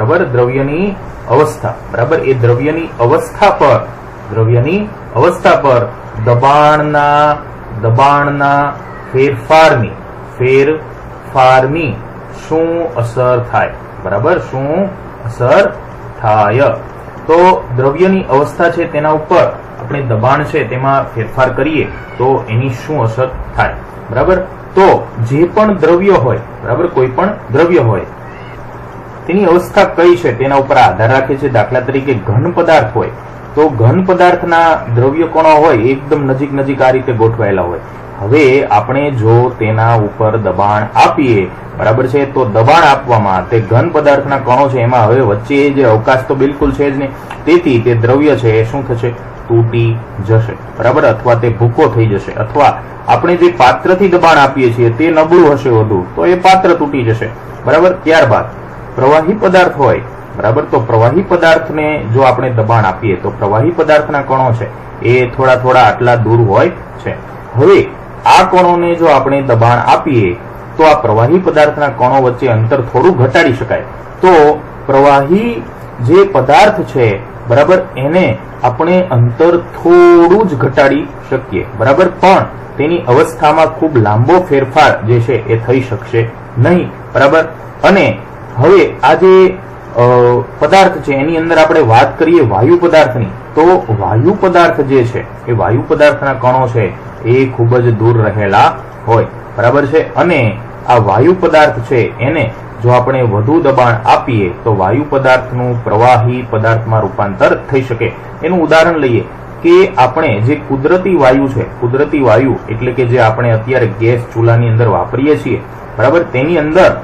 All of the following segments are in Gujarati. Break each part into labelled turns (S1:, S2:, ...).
S1: बराबर द्रव्यनी अवस्था बराबर ए द्रव्यनी अवस्था पर दबाणना फेरफाરની શું અસર થાય બરાબર શું અસર થાય તો દ્રવ્યની અવસ્થા છે તેના ઉપર આપણે દબાણ છે તેમાં ફેરફાર કરીએ તો એની શું અસર થાય બરાબર તો જે પણ દ્રવ્ય હોય બરાબર કોઈ પણ દ્રવ્ય હોય તેની અवस्था કઈ છે તેના ઉપર આધાર રાખે છે દાખલા તરીકે ઘન પદાર્થ હોય તો ઘન પદાર્થના દ્રવ્ય કણો હોય એકદમ નજીક આ રીતે ગોઠવાયેલા હોય હવે આપણે જો તેના ઉપર દબાણ આપીએ બરાબર છે તો દબાણ આપવામાં તે ઘન પદાર્થના કણો છે એમાં હવે વચ્ચે જે અવકાશ તો બિલકુલ છે જ નહીં તેથી તે દ્રવ્ય છે એ શું થશે તૂટી જશે બરાબર અથવા તે ભૂકો થઈ જશે અથવા આપણે જે પાત્રથી દબાણ આપીએ છીએ તે નબળું હશે વધુ તો એ પાત્ર તૂટી જશે બરાબર ત્યારબાદ પ્રવાહી પદાર્થ હોય બરાબર તો પ્રવાહી પદાર્થને જો આપણે દબાણ આપીએ તો પ્રવાહી પદાર્થના કણો છે એ થોડા આટલા દૂર હોય છે હવે આ કણોને જો આપણે દબાણ આપીએ તો આ પ્રવાહી પદાર્થના કણો વચ્ચે અંતર થોડું ઘટાડી શકાય તો પ્રવાહી જે પદાર્થ છે બરાબર એને આપણે અંતર થોડું જ ઘટાડી શકીએ બરાબર પણ તેની અવસ્થામાં ખૂબ લાંબો ફેરફાર જે છે એ થઈ શકશે નહીં બરાબર અને હવે આ જે પદાર્થ છે એની અંદર આપણે વાત કરીએ વાયુ પદાર્થની તો વાયુ પદાર્થ જે છે એ વાયુ પદાર્થના કણો છે એ ખૂબ જ દૂર રહેલા હોય બરાબર છે અને આ વાયુ પદાર્થ છે એને જો આપણે વધુ દબાણ આપીએ તો વાયુ પદાર્થનું પ્રવાહી પદાર્થમાં રૂપાંતર થઈ શકે એનું ઉદાહરણ લઈએ કે આપણે જે કુદરતી વાયુ છે કુદરતી વાયુ એટલે કે જે આપણે અત્યારે ગેસ ચૂલાની અંદર વાપરીએ છીએ બરાબર તેની અંદર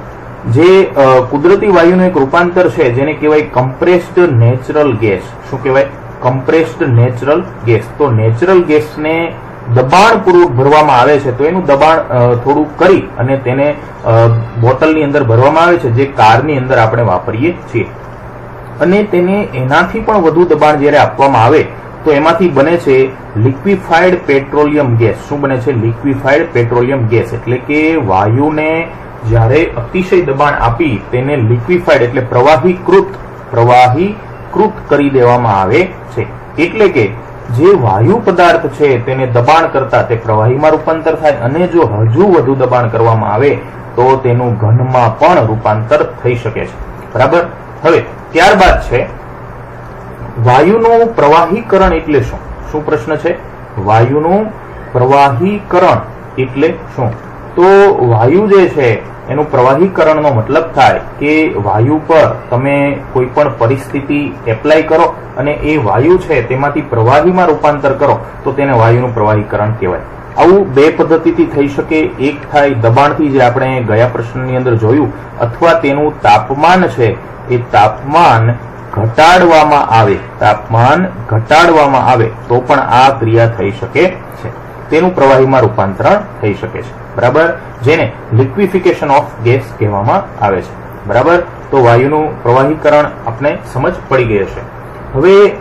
S1: જે કુદરતી વાયુનું એક રૂપાંતર છે જેને કહેવાય કમ્પ્રેસ્ડ નેચરલ ગેસ શું કહેવાય કમ્પ્રેસ્ડ નેચરલ ગેસ તો નેચરલ ગેસને દબાણપૂર્વક ભરવામાં આવે છે તો એનું દબાણ થોડું કરી અને તેને બોટલની અંદર ભરવામાં આવે છે જે કારની અંદર આપણે વાપરીએ છીએ અને તેને એનાથી પણ વધુ દબાણ જ્યારે આપવામાં આવે તો એમાંથી બને છે લિક્વિફાઈડ પેટ્રોલિયમ ગેસ શું બને છે લિક્વિફાઈડ પેટ્રોલિયમ ગેસ એટલે કે વાયુને જ્યારે અતિશય દબાણ આપી તેને લિક્વિફાઈડ એટલે પ્રવાહીકૃત કરી દેવામાં આવે છે એટલે કે જે વાયુ પદાર્થ છે તેને દબાણ કરતા તે પ્રવાહીમાં રૂપાંતર થાય અને જો હજુ વધુ દબાણ કરવામાં આવે તો તેનું ઘનમાં પણ રૂપાંતર થઈ શકે છે બરાબર હવે ત્યારબાદ છે વાયુનું પ્રવાહીકરણ એટલે શું શું પ્રશ્ન છે વાયુનું પ્રવાહીકરણ એટલે શું તો વાયુ જે છે એનું પ્રવાહીકરણનો મતલબ થાય કે વાયુ પર તમે કોઈ પણ પરિસ્થિતિ એપ્લાય કરો અને એ વાયુ છે તેમાંથી પ્રવાહીમાં રૂપાંતર કરો તો તેને વાયુનું પ્રવાહીકરણ કહેવાય આવું બે પદ્ધતિથી થઈ શકે એક થાય દબાણથી જે આપણે ગયા પ્રશ્નની અંદર જોયું અથવા તેનું તાપમાન છે એ તાપમાન ઘટાડવામાં આવે તો પણ આ ક્રિયા થઈ શકે છે તેનું પ્રવાહીમાં રૂપાંતરણ થઈ શકે છે બરાબર જેને લિક્વિફિકેશન ઓફ ગેસ કહેવામાં આવે છે બરાબર તો વાયુનું પ્રવાહીકરણ આપણે સમજ પડી ગઈ હશે હવે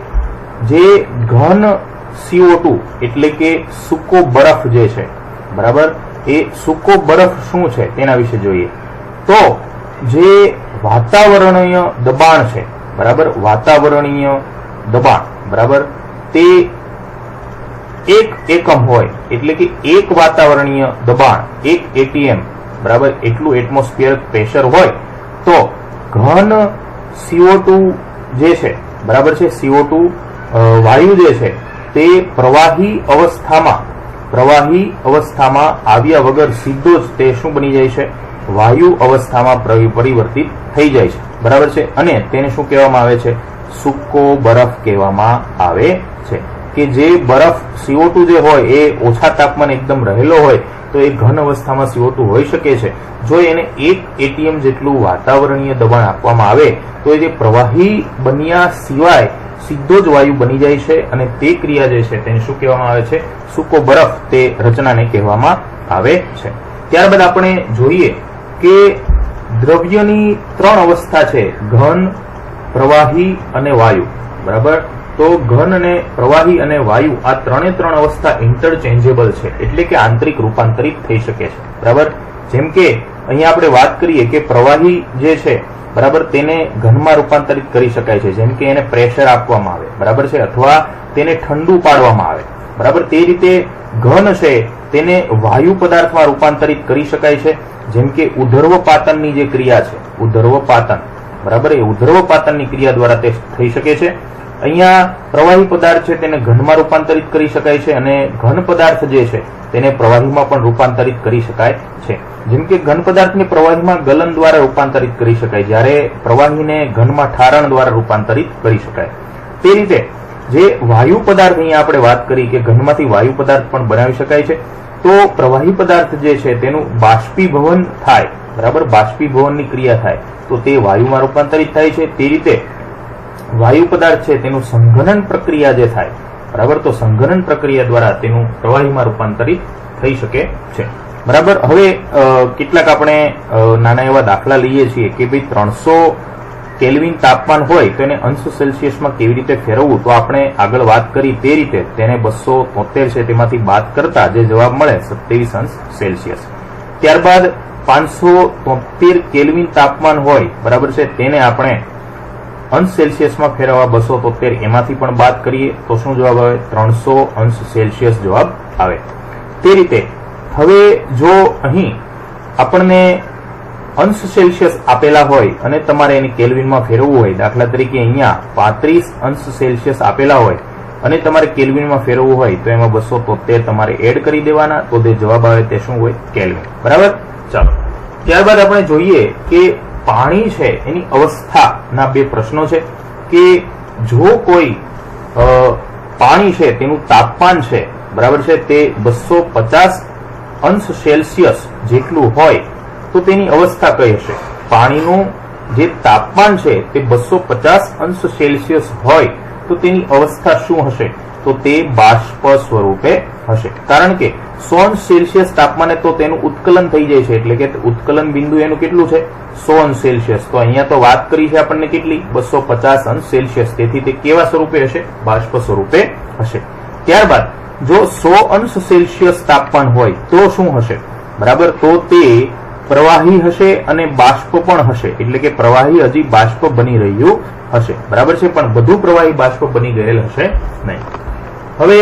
S1: જે ઘન CO2 એટલે કે સૂકો બરફ જે છે બરાબર એ સૂકો બરફ શું છે તેના વિશે જોઈએ તો જે વાતાવરણીય દબાણ છે બરાબર વાતાવરણીય દબાણ બરાબર તે એક એકમ હોય એટલે કે એક વાતાવરણીય દબાણ 1 atm બરાબર એટલું એટમોસ્ફિયર પ્રેશર હોય તો ઘન CO2 જે છે બરાબર છે CO2 વાયુ જે છે તે પ્રવાહી અવસ્થામાં આવ્યા વગર સીધો જ તે શું બની જાય છે વાયુ અવસ્થામાં પરિવર્તિત થઈ જાય છે બરાબર છે અને તેને શું કહેવામાં આવે છે સૂકો બરફ કહેવામાં આવે છે કે જે બરફ CO2 જે હોય એ ઓછા તાપમાને એકદમ રહેલો હોય તો એ ઘન અવસ્થામાં CO2 હોઈ શકે છે જો એને 1 atm જેટલું વાતાવરણીય દબાણ આપવામાં આવે તો એ જે પ્રવાહી બન્યા સિવાય સીધો જ વાયુ બની જાય છે અને તે ક્રિયા જે છે તેને શું કહેવામાં આવે છે સૂકો બરફ તે રચનાને કહેવામાં આવે છે ત્યારબાદ આપણે જોઈએ કે દ્રવ્યની 3 અવસ્થા છે ઘન પ્રવાહી અને વાયુ બરાબર તો ઘન અને પ્રવાહી અને વાયુ આ 3 અવસ્થા ઇન્ટરચેન્જેબલ છે એટલે કે આંતરિક રૂપાંતરિત થઈ શકે છે બરાબર જેમ કે અહીંયા આપણે વાત કરીએ કે પ્રવાહી જે છે બરાબર, તેને ઘનમાં રૂપાંતરિત કરી શકાય છે, જેમ કે એને પ્રેશર આપવામાં આવે, બરાબર છે, અથવા તેને ઠંડુ પાડવામાં આવે, બરાબર. તે રીતે ઘન છે તેને વાયુ પદાર્થમાં રૂપાંતરિત કરી શકાય છે, જેમ કે ઉધર્વપાતનની જે ક્રિયા છે, ઉધર્વપાતન, બરાબર, એ ઉધર્વપાતનની ક્રિયા દ્વારા તે થઈ શકે છે. અહીંયા પ્રવાહી પદાર્થ છે તેને ઘનમાં રૂપાંતરિત કરી શકાય છે, અને ઘન પદાર્થ જે છે તેને પ્રવાહીમાં પણ રૂપાંતરિત કરી શકાય છે. જેમ કે ઘન પદાર્થને પ્રવાહીમાં ગલન દ્વારા રૂપાંતરિત કરી શકાય, જ્યારે પ્રવાહીને ઘનમાં ઠારણ દ્વારા રૂપાંતરિત કરી શકાય. તે રીતે જે વાયુ પદાર્થ અહીંયા આપણે વાત કરી કે ઘનમાંથી વાયુ પદાર્થ પણ બનાવી શકાય છે, તો પ્રવાહી પદાર્થ જે છે તેનું બાષ્પીભવન થાય, બરાબર, બાષ્પીભવનની ક્રિયા થાય તો તે વાયુમાં રૂપાંતરિત થાય છે. તે રીતે વાયુ પદાર્થ છે તેનું સંઘનન પ્રક્રિયા જે થાય, બરાબર, તો સંઘનન પ્રક્રિયા દ્વારા તેનું પ્રવાહીમાં રૂપાંતરિત થઈ શકે છે, બરાબર. હવે કેટલાક આપણે નાના એવા દાખલા લઈએ છીએ કે ભાઈ 300 કેલ્વિન તાપમાન હોય તો એને અંશ સેલ્સિયસમાં કેવી રીતે ફેરવવું, તો આપણે આગળ વાત કરી તે રીતે તેને 273 છે તેમાંથી બાદ કરતા જે જવાબ મળે 27 અંશ સેલ્સિયસ. ત્યારબાદ 573 કેલ્વિન તાપમાન હોય, બરાબર છે, તેને આપણે અંશ સેલ્સિયસમાં ફેરવવા 273 એમાંથી પણ બાદ કરીએ તો શું જવાબ આવે? 300 અંશ સેલ્સિયસ જવાબ આવે. તે રીતે હવે જો અહીં આપણને અંશ સેલ્સિયસ આપેલા હોય અને તમારે એને કેલ્વિનમાં ફેરવવું હોય, દાખલા તરીકે અહીંયા 35 અંશ સેલ્સિયસ આપેલા હોય અને તમારે કેલ્વિનમાં ફેરવવું હોય તો એમાં 273 તમારે એડ કરી દેવાના, તો જે જવાબ આવે તે શું હોય? કેલ્વિન, બરાબર. ચાલો, ત્યારબાદ આપણે જોઈએ કે પાણી છે એની અવસ્થાના બે પ્રશ્નો છે કે જો કોઈ પાણી છે તેનું તાપમાન છે, બરાબર છે, તે 250 અંશ સેલ્સિયસ જેટલું હોય તો તેની અવસ્થા કઈ હશે? પાણીનું જે તાપમાન છે તે 250 અંશ સેલ્સિયસ હોય તો તેની અવસ્થા શું હશે? તો તે બાષ્પ સ્વરૂપે હશે, કારણ કે 100 અંશ સેલ્સિયસ તાપમાને તો તેનું ઉત્કલન થઈ જાય છે, એટલે કે ઉત્કલન બિંદુ એનું કેટલું છે? 100 અંશ સેલ્સિયસ. તો અહીંયા તો વાત કરી છે આપણને કેટલી? 250 અંશ સેલ્સિયસ. તેથી તે કેવા સ્વરૂપે હશે? બાષ્પ સ્વરૂપે હશે. ત્યારબાદ જો 100 અંશ સેલ્સિયસ તાપમાન હોય તો શું હશે? બરાબર, તો તે પ્રવાહી હશે અને બાષ્પ પણ હશે, એટલે કે પ્રવાહી હજી બાષ્પ બની રહ્યું હશે, બરાબર છે, પણ બધું પ્રવાહી બાષ્પ બની ગયેલ હશે નહીં. હવે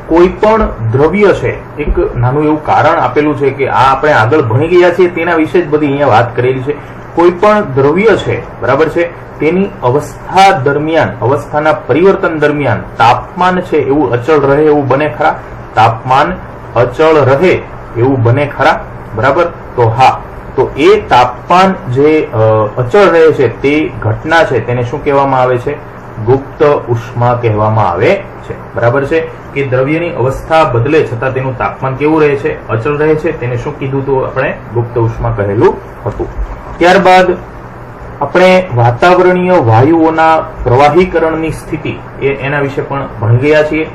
S1: કોઈ પણ દ્રવ્ય છે, એક નાનું એવું કારણ આપેલું છે કે આ આપણે આગળ ભણી ગયા છીએ તેના વિશે જ બધી અહીંયા વાત કરેલી છે. કોઈ પણ દ્રવ્ય છે, બરાબર છે, તેની અવસ્થા દરમિયાન, અવસ્થાના પરિવર્તન દરમિયાન તાપમાન છે એવું અચળ રહે એવું બને ખરા? તાપમાન અચળ રહે એવું બને ખરા? બરાબર, તો હા, તો એ તાપમાન જે અચળ રહે છે તે ઘટના છે તેને શું કહેવામાં આવે છે? ગુપ્ત ઉષ્મા કહેવામાં આવે છે, બરાબર છે, કે દ્રવ્યની અવસ્થા બદલે છતાં તેનું તાપમાન કેવું રહે છે? અચળ રહે છે. તેને શું કીધું હતું આપણે? ગુપ્ત ઉષ્મા કહેલું હતું. ત્યારબાદ આપણે વાતાવરણીય વાયુઓના પ્રવાહીકરણની સ્થિતિ એના વિશે પણ ભણી ગયા છીએ.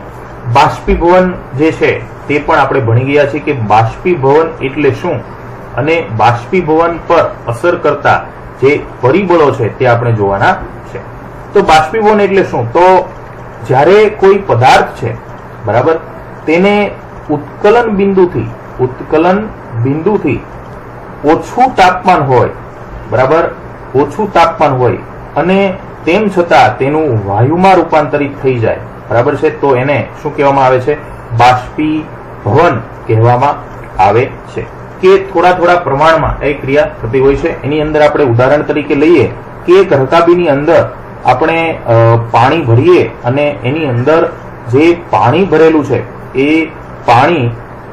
S1: બાષ્પીભવન જે છે તે પણ આપણે ભણી ગયા છીએ કે બાષ્પીભવન એટલે શું અને બાષ્પીભવન પર અસર કરતા જે પરિબળો છે તે આપણે જોવાના છે. તો બાષ્પીભવન એટલે શું? તો જ્યારે કોઈ પદાર્થ છે, બરાબર, તેને ઉત્કલન બિંદુથી ઓછું તાપમાન હોય, બરાબર, ઓછું તાપમાન હોય અને તેમ છતાં તેનું વાયુમાં રૂપાંતરિત થઈ જાય, બરાબર છે, તો એને શું કહેવામાં આવે છે? બાષ્પીભવન કહેવામાં આવે છે. કે થોડા પ્રમાણમાં એ ક્રિયા થતી હોય છે. એની અંદર આપણે ઉદાહરણ તરીકે લઈએ કે એક રકાબીની અંદર આપણે પાણી ભરીએ અને એની અંદર જે પાણી ભરેલું છે એ પાણી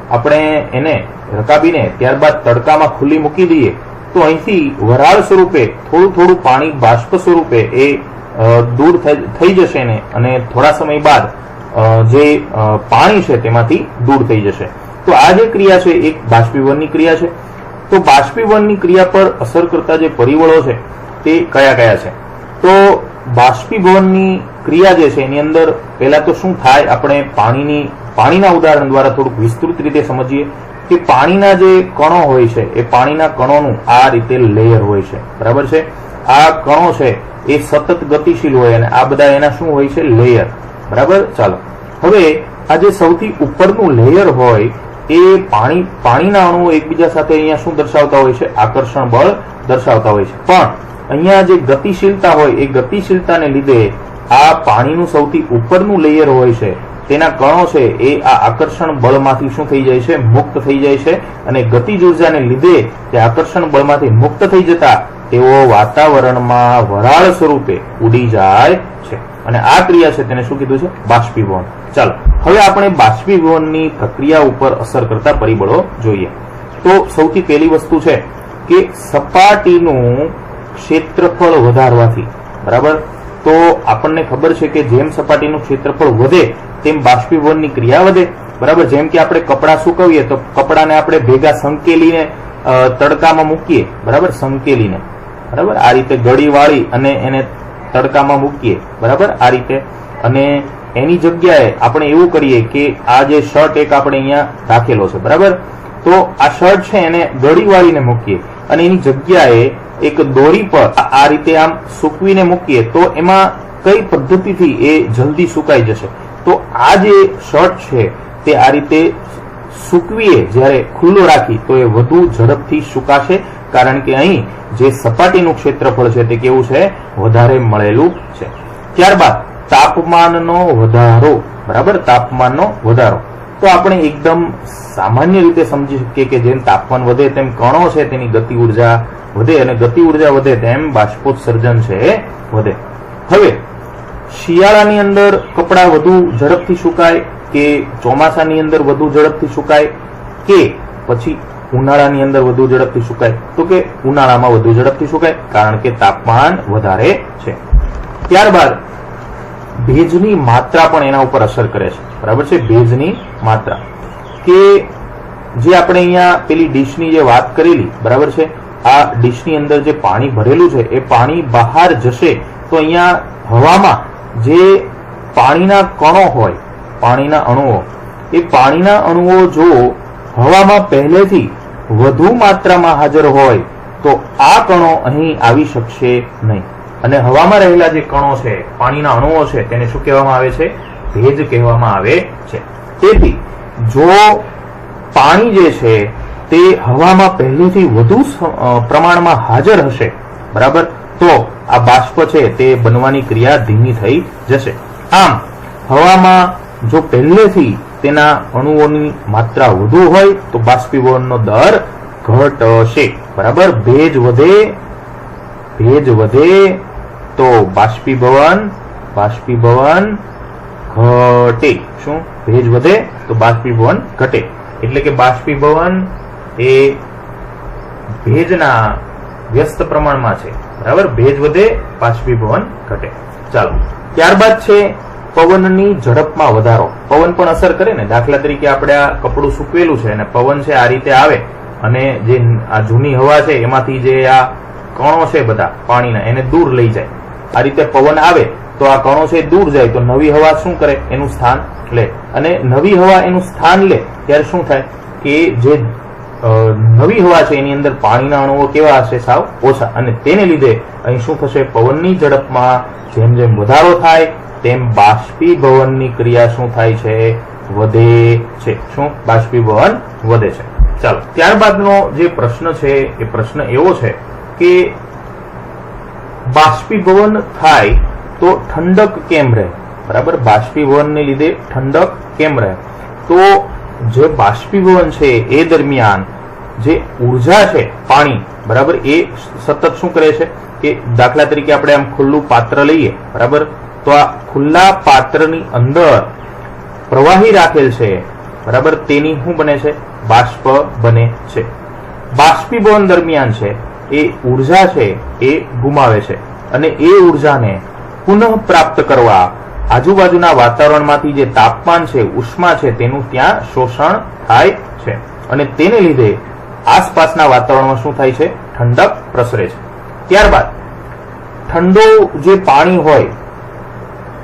S1: આપણે એને રકાબીને ત્યારબાદ તડકામાં ખુલ્લી મૂકી દઈએ તો અહીંથી વરાળ સ્વરૂપે થોડું પાણી બાષ્પ સ્વરૂપે એ દૂર થઈ જશે ને, અને થોડા સમય બાદ જે પાણી છે તેમાંથી દૂર થઈ જશે. તો આ જે ક્રિયા છે એક બાષ્પીભવનની ક્રિયા છે. તો બાષ્પીભવનની ક્રિયા પર અસર કરતા જે પરિબળો છે તે કયા કયા છે? તો બાષ્પીભવનની ક્રિયા જે છે એની અંદર પહેલા તો શું થાય? આપણે પાણીના ઉદાહરણ દ્વારા થોડુંક વિસ્તૃત રીતે સમજીએ કે પાણીના જે કણો હોય છે એ પાણીના કણોનું આ રીતે લેયર હોય છે, બરાબર છે. આ કણો છે એ સતત ગતિશીલ હોય અને આ બધા એના શું હોય છે? લેયર, બરાબર. ચાલો, હવે આ જે સૌથી ઉપરનું લેયર હોય એ પાણીના અણુઓ એકબીજા સાથે અહીંયા શું દર્શાવતા હોય છે? આકર્ષણ બળ દર્શાવતા હોય છે. પણ અહીંયા જે ગતિશીલતા હોય એ ગતિશીલતાને લીધે આ પાણીનું સૌથી ઉપરનું લેયર હોય છે તેના કણો છે એ આ આકર્ષણ બળમાંથી શું થઈ જાય છે? મુક્ત થઈ જાય છે. અને ગતિજ ઉર્જાને લીધે તે આકર્ષણ બળમાંથી મુક્ત થઈ જતા તેઓ વાતાવરણમાં વરાળ સ્વરૂપે ઉડી જાય છે. અને આ ક્રિયા છે તેને શું કીધું છે? બાષ્પીભવન. ચાલો હવે આપણે બાષ્પીભવનની પ્રક્રિયા ઉપર અસર કરતા પરિબળો જોઈએ. તો સૌથી પહેલી વસ્તુ છે કે સપાટીનું ક્ષેત્રફળ વધારવાથી, બરાબર, તો આપણને ખબર છે કે જેમ સપાટીનું ક્ષેત્રફળ વધે તેમ બાષ્પીભવનની ક્રિયા વધે, બરાબર. જેમ કે આપણે કપડાં સુકવીએ તો કપડાને આપણે ભેગા સંકેલીને તડકામાં મૂકીએ, બરાબર, સંકેલીને, બરાબર, આ રીતે ગળી વાળી અને એને તડકામાં મૂકીએ, બરાબર, આ રીતે. અને એની જગ્યાએ આપણે એવું કરીએ કે આ જે શર્ટ એક આપણે અહીંયા રાખેલો છે, બરાબર, તો આ શર્ટ છે એને ગળી વાળીને મૂકીએ અને એની જગ્યાએ એક દોરી પર આ રીતે આમ સૂકવીને મૂકીએ તો એમાં કઈ પદ્ધતિથી એ જલ્દી સુકાઈ જશે? તો આ જે શર્ટ છે તે આ રીતે સૂકવીએ જ્યારે ખુલ્લો રાખી તો એ વધુ ઝડપથી સુકાશે, કારણ કે અહીં જે સપાટીનું ક્ષેત્રફળ છે તે કેવું છે? વધારે મળેલું છે. ત્યારબાદ તાપમાનનો વધારો, બરાબર, તાપમાનનો વધારો. તો આપણે એકદમ સામાન્ય રીતે સમજી શકીએ કે જેમ તાપમાન વધે તેમ કણો છે તેની ગતિ ઉર્જા વધે અને ગતિ ઉર્જા વધે તેમ બાષ્પોત્સર્જન છે એ વધે. હવે શિયાળાની અંદર કપડાં વધુ ઝડપથી સુકાય કે ચોમાસાની અંદર વધુ ઝડપથી સુકાય કે પછી ઉનાળાની અંદર વધુ ઝડપથી સુકાય? તો કે ઉનાળામાં વધુ ઝડપથી સુકાય, કારણ કે તાપમાન વધારે છે. ત્યારબાદ ભેજની માત્રા પણ એના ઉપર અસર કરે છે, બરાબર છે. ભેજની માત્રા કે જે આપણે અહીંયા પેલી ડીશની જે વાત કરેલી, બરાબર છે, આ ડીશની અંદર જે પાણી ભરેલું છે એ પાણી બહાર જશે તો અહીંયા હવામાં જે પાણીના કણો હોય, પાણીના અણુઓ, એ પાણીના અણુઓ જો હવામાં પહેલેથી વધુ માત્રામાં હાજર હોય તો આ કણો અહીં આવી શકશે નહીં. અને હવામાં રહેલા જે કણો છે, પાણીના અણુઓ છે, તેને શું કહેવામાં આવે છે? ભેજ કહેવામાં આવે છે. તેથી જો પાણી જે છે તે હવામાં પહેલેથી વધુ પ્રમાણમાં હાજર હશે, બરાબર, તો આ બાષ્પ છે તે બનવાની ક્રિયા ધીમી થઈ જશે. આમ હવામાં જો પહેલેથી તેના અણુઓની માત્રા વધુ હોય તો બાષ્પીભવનનો દર ઘટશે, બરાબર. ભેજ વધે તો બાષ્પીભવન ઘટે. શું? ભેજ વધે તો બાષ્પીભવન ઘટે. એટલે કે બાષ્પીભવન એ ભેજના વ્યસ્ત પ્રમાણમાં છે, બરાબર. ભેજ વધે, બાષ્પીભવન ઘટે. ચાલો ત્યારબાદ છે પવનની ઝડપમાં વધારો. પવન પણ અસર કરે ને. દાખલા તરીકે આપણે આ કપડું સૂકવેલું છે અને પવન છે આ રીતે આવે અને જે આ જૂની હવા છે એમાંથી જે આ કણો છે બધા પાણીના એને દૂર લઈ જાય. આ રીતે પવન આવે તો આ કણો છે દૂર જાય તો નવી હવા શું કરે? એનું સ્થાન લે. અને નવી હવા એનું સ્થાન લે ત્યારે શું થાય કે જે નવી હવા છે એની અંદર પાણીના અણુઓ કેવા હશે? સાવ ઓછા. અને તેને લીધે અહીં શું થશે? પવનની ઝડપમાં જેમ જેમ વધારો થાય તેમ બાષ્પીભવનની ક્રિયા શું થાય છે? વધે છે. શું? બાષ્પીભવન વધે છે. ચાલો ત્યારબાદનો જે પ્રશ્ન છે એ પ્રશ્ન એવો છે કે બાષ્પીભવન થાય તો ઠંડક કેમ રહે? બરાબર. બાષ્પીભવનને લીધે ઠંડક કેમ રહે? તો જે બાષ્પીભવન છે એ દરમિયાન જે ઉર્જા છે પાણી, બરાબર, એ સતત શું કરે છે કે દાખલા તરીકે આપણે આમ ખુલ્લું પાત્ર લઈએ, બરાબર, તો આ ખુલ્લા પાત્રની અંદર પ્રવાહી રાખેલ છે, બરાબર, તેની શું બને છે? બાષ્પ બને છે. બાષ્પીભવન દરમિયાન છે એ ઉર્જા છે એ ગુમાવે છે અને એ ઉર્જાને પુનઃ પ્રાપ્ત કરવા આજુબાજુના વાતાવરણમાંથી જે તાપમાન છે, ઉષ્મા છે, તેનું ત્યાં શોષણ થાય છે અને તેને લીધે આસપાસના વાતાવરણમાં શું થાય છે? ઠંડક પ્રસરે છે. ત્યારબાદ ઠંડો જે પાણી હોય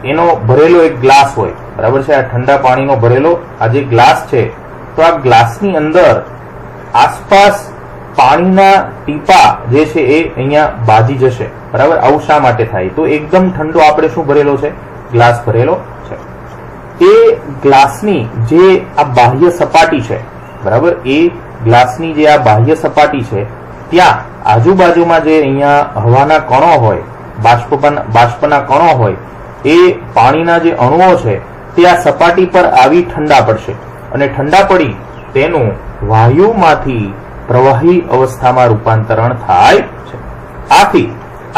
S1: એનો ભરેલો એક ગ્લાસ હોય, બરાબર છે. આ ઠંડા પાણીનો ભરેલો આ જે ગ્લાસ છે, તો આ ગ્લાસની અંદર આસપાસ પાણીના ટીપા જે છે એ અહીંયા બાજી જશે, બરાબર. આવું શા માટે થાય? તો એકદમ ઠંડો આપણે શું ભરેલો છે? ગ્લાસ ભરેલો છે. એ ગ્લાસની જે આ બાહ્ય સપાટી છે, બરાબર, એ ગ્લાસની જે આ બાહ્ય સપાટી છે ત્યાં આજુબાજુમાં જે અહીંયા હવાના કણો હોય, બાષ્પના કણો હોય, એ પાણીના જે અણુઓ છે તે આ સપાટી પર આવી ઠંડા પડશે અને ઠંડા પડી તેનું વાયુમાંથી પ્રવાહી અવસ્થામાં રૂપાંતરણ થાય છે. આથી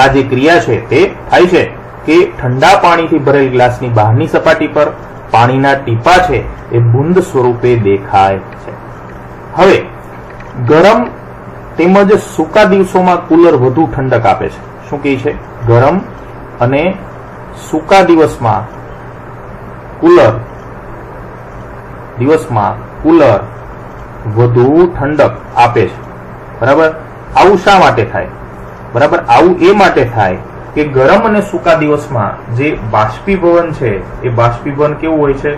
S1: આ જે ક્રિયા છે તે થાય છે કે ઠંડા પાણીથી ભરેલ ગ્લાસની બહારની સપાટી પર પાણીના ટીપા છે એ બુંદ સ્વરૂપે દેખાય છે. હવે ગરમ તેમજ સૂકા દિવસોમાં કુલર વધુ ઠંડક આપે છે. શું કહે છે? ગરમ અને સૂકા દિવસમાં કુલર વધુ ઠંડક આપે છે. બરાબર? આવું શા માટે થાય? બરાબર, આવું એ માટે થાય કે ગરમ અને સૂકા દિવસમાં જે બાષ્પીભવન છે એ બાષ્પીભવન કેવું હોય છે?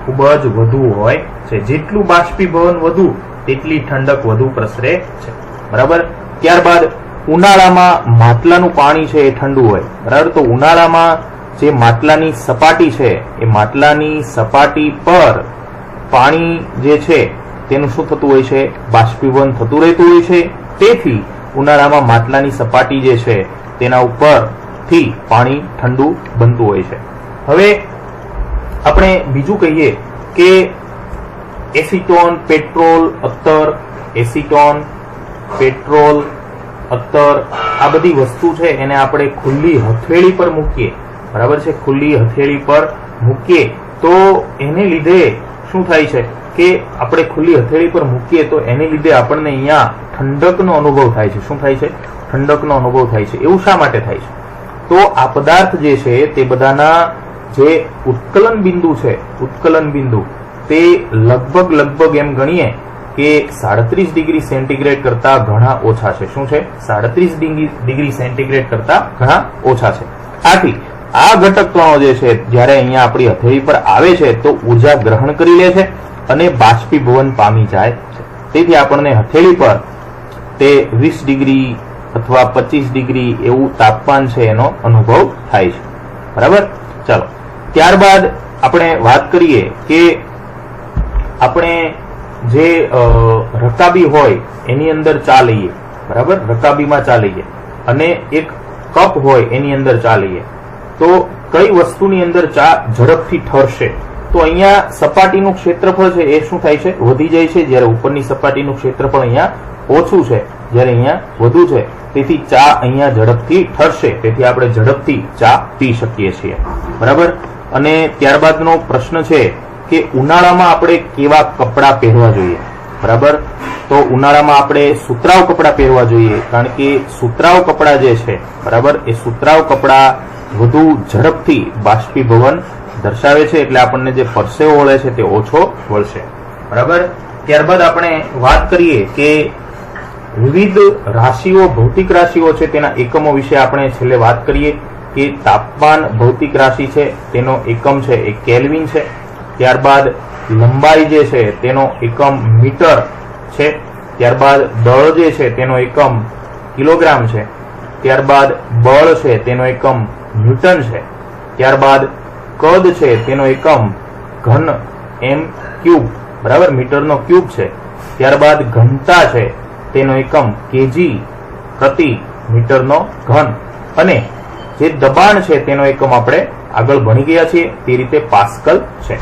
S1: ખૂબ જ વધુ હોય છે. જેટલું બાષ્પીભવન વધુ તેટલી ઠંડક વધુ પ્રસરે છે. બરાબર? ત્યારબાદ ઉનાળામાં માટલાનું પાણી છે એ ઠંડુ હોય. બરાબર? તો ઉનાળામાં જે માટલાની સપાટી છે એ માટલાની સપાટી પર પાણી જે છે તેનું શું થતું હોય છે? બાષ્પીભવન થતું રહેતું હોય છે. તેથી ઉનાળામાં માટલાની સપાટી જે છે તેના ઉપરથી પાણી ઠંડુ બનતું હોય છે. હવે આપણે બીજું કહીએ કે એસિટોન, પેટ્રોલ, અત્તર, એસિટોન, પેટ્રોલ, અત્તર આ બધી વસ્તુ છે એને આપણે ખુલ્લી હથેળી પર મૂકીએ. બરાબર છે? ખુલ્લી હથેળી પર મૂકીએ તો એને લીધે શું થાય છે કે આપણે ખુલ્લી હથેળી પર મૂકીએ તો એને લીધે આપણને અહીંયા ઠંડકનો અનુભવ થાય છે. શું થાય છે? ઠંડકનો અનુભવ થાય છે. એવું શા માટે થાય છે? તો આ પદાર્થ જે છે તે બધાના જે ઉત્કલન બિંદુ છે, ઉત્કલન બિંદુ તે લગભગ એમ ગણીએ કે 37 ડિગ્રી સેન્ટીગ્રેડ કરતા ઘણા ઓછા છે. શું છે? 37 ડિગ્રી સેન્ટીગ્રેડ કરતા ઘણા ઓછા છે. આથી આ ઘટક કણો જે છે જ્યારે અહીંયા આપણી હથેળી પર આવે છે તો ઉર્જા ગ્રહણ કરી લે છે અને બાષ્પીભવન પામી જાય છે. તેથી આપણને હથેળી પર તે 20 ડિગ્રી અથવા 25 ડિગ્રી એવું તાપમાન છે એનો અનુભવ થાય છે. બરાબર? ચાલો ત્યારબાદ આપણે વાત કરીએ કે આપણે જે રકાબી હોય એની અંદર ચા લઈએ. બરાબર? રકાબીમાં ચા લઈએ અને એક કપ હોય એની અંદર ચા લઈએ તો કઈ વસ્તુની અંદર ચા ઝડપથી ઠરશે? તો અહીંયા સપાટીનું ક્ષેત્રફળ છે એ શું થાય છે? વધી જાય છે. જ્યારે ઉપરની સપાટીનું ક્ષેત્રફળ અહીંયા ઓછું છે, જ્યારે અહીંયા વધુ છે. તેથી ચા અહીંયા ઝડપથી ઠરશે. તેથી આપણે ઝડપથી ચા પી શકીએ છીએ. બરાબર? અને ત્યારબાદનો પ્રશ્ન છે કે ઉનાળામાં આપણે કેવા કપડાં પહેરવા જોઈએ? બરાબર? તો ઉનાળામાં આપણે સુતરાઉ કપડાં પહેરવા જોઈએ, કારણ કે સુતરાઉ કપડાં જે છે, બરાબર, એ સુતરાઉ કપડાં વધુ ઝડપથી બાષ્પીભવન દર્શાવે છે, એટલે આપણને જે પરસેવો વળે છે તે ઓછો વળશે. બરાબર? ત્યારબાદ આપણે વાત કરીએ કે વિવિધ રાશિઓ, ભૌતિક રાશિઓ છે તેના એકમો વિશે આપણે છેલ્લે વાત કરીએ કે તાપમાન ભૌતિક રાશિ છે તેનો એકમ છે એ કેલ્વિન છે. ત્યારબાદ લંબાઈ જે છે તેનો એકમ મીટર છે. ત્યારબાદ દળ જે છે તેનો એકમ કિલોગ્રામ છે. ત્યારબાદ બળ છે તેનો એકમ ન્યૂટન છે. ત્યારબાદ કદ છે તેનો એકમ ઘન એમ ક્યુબ, બરાબર, મીટરનો ક્યુબ છે. ત્યારબાદ ઘનતા છે તેનો એકમ કેજી પ્રતિ મીટરનો ઘન, અને જે દબાણ છે તેનો એકમ આપણે આગળ ભણી ગયા છીએ તે રીતે પાસ્કલ છે.